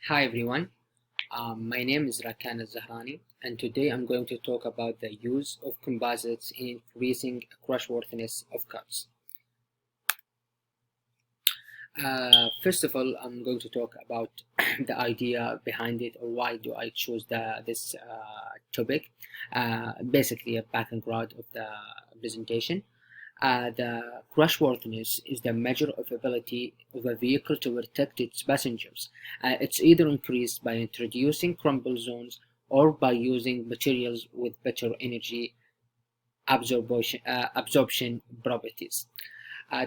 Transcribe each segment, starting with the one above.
Hi everyone, my name is Rakan Zahrani, and today I'm going to talk about the use of composites in increasing crushworthiness of cars. First of all, I'm going to talk about the idea behind it, or why do I choose this topic. Basically, a background of the presentation. The crashworthiness is the measure of ability of a vehicle to protect its passengers. It's either increased by introducing crumble zones or by using materials with better energy absorption properties.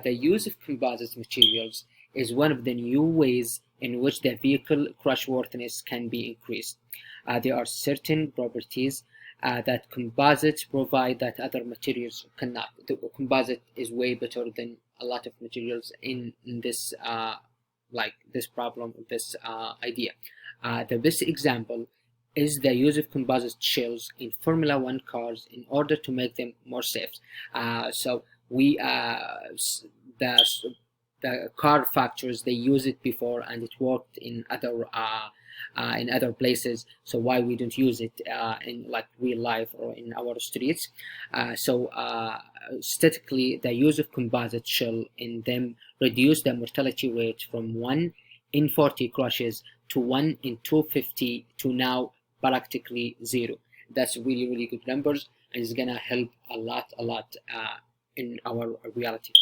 The use of composite materials is one of the new ways in which the vehicle crashworthiness can be increased. There are certain properties that composites provide that other materials cannot. The composite is way better than a lot of materials in this this problem, this idea. The best example is the use of composite shells in Formula One cars in order to make them more safe. So we the the car factories, they use it before and it worked in other places, so why we don't use it in like real life or in our streets. Statistically, the use of composite shell in them reduce the mortality rate from 1 in 40 crashes to 1 in 250 to now practically zero. That's really good numbers, and it's gonna help a lot in our reality.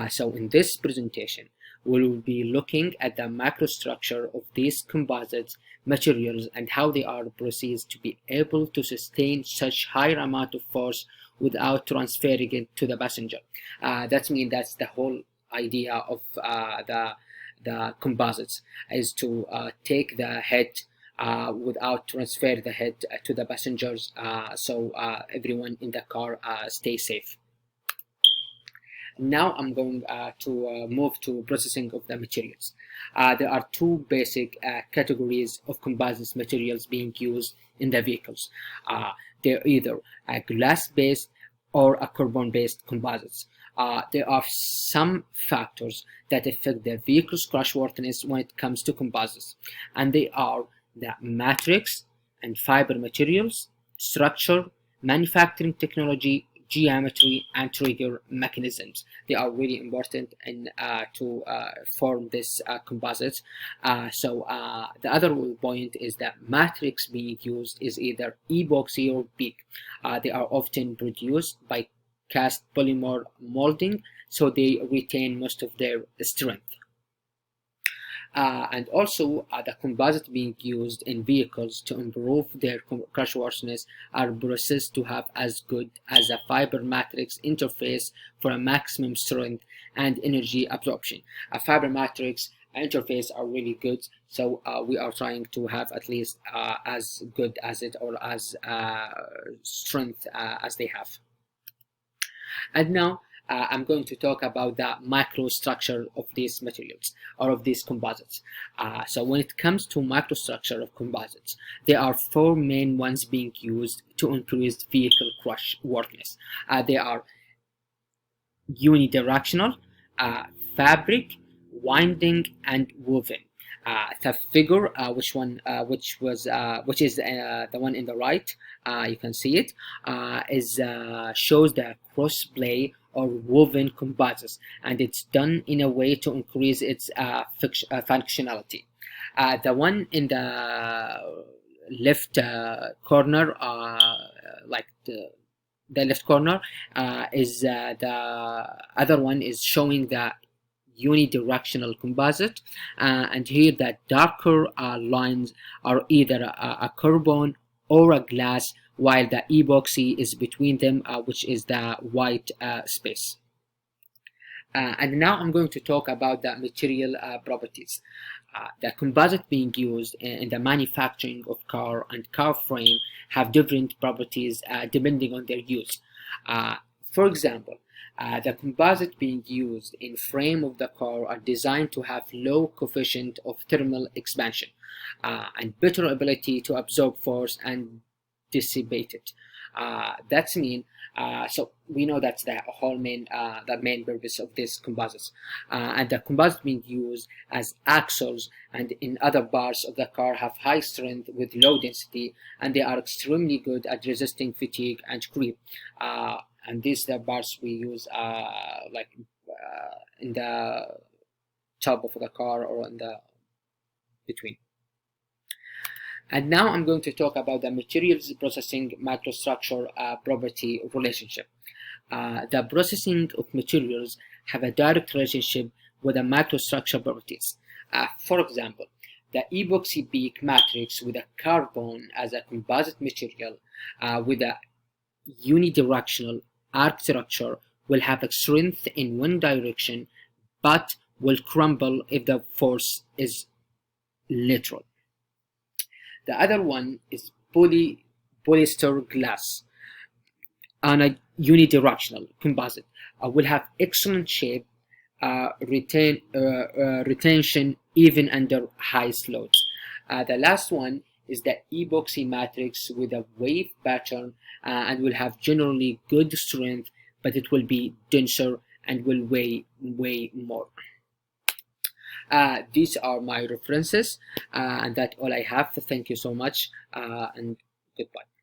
So in this presentation, we will be looking at the microstructure of these composite materials and how they are processed to be able to sustain such higher amount of force without transferring it to the passenger. That's the whole idea of the composites, is to take the head without transfer the head to the passengers, so everyone in the car stay safe. Now I'm going to move to processing of the materials. There are two basic categories of composite materials being used in the vehicles. They're either a glass-based or a carbon-based composites. There are some factors that affect the vehicle's crashworthiness when it comes to composites, and they are the matrix and fiber materials, structure, manufacturing technology, geometry, and trigger mechanisms. They are really important in to form this composites. The other point is that matrix being used is either epoxy or PEEK. They are often produced by cast polymer molding, so they retain most of their strength. And also the composite being used in vehicles to improve their crashworthiness are processed to have as good as a fiber matrix interface for a maximum strength and energy absorption. A fiber matrix interface are really good, so we are trying to have at least as good as it, or as strength as they have. And now I'm going to talk about the microstructure of these materials, or of these composites. So when it comes to microstructure of composites, there are four main ones being used to increase vehicle crushworthiness. They are unidirectional, fabric, winding, and woven. The figure, which is the one in the right, you can see it, is shows the crossplay or woven composites, and it's done in a way to increase its functionality. The one in the left corner, like the left corner, is the other one is showing the unidirectional composite, and here the darker lines are either a carbon or a glass, while the epoxy is between them, which is the white space. And now I'm going to talk about the material properties. The composite being used in the manufacturing of car and car frame have different properties depending on their use. For example, the composite being used in frame of the car are designed to have low coefficient of thermal expansion and better ability to absorb force and dissipate it. That's mean. So we know that's the main purpose of these composites, and the composite being used as axles and in other parts of the car have high strength with low density, and they are extremely good at resisting fatigue and creep. And these are the parts we use in the top of the car or in the between. And now I'm going to talk about the materials processing microstructure property relationship. The processing of materials have a direct relationship with the microstructure properties. For example, the epoxy peak matrix with a carbon as a composite material with a unidirectional arc structure will have a strength in one direction but will crumble if the force is lateral. The other one is polyester glass on a unidirectional composite. Will have excellent shape, retention even under high loads. The last one is the epoxy matrix with a wave pattern and will have generally good strength, but it will be denser and will weigh way more. These are my references, and that's all I have. Thank you so much, and goodbye.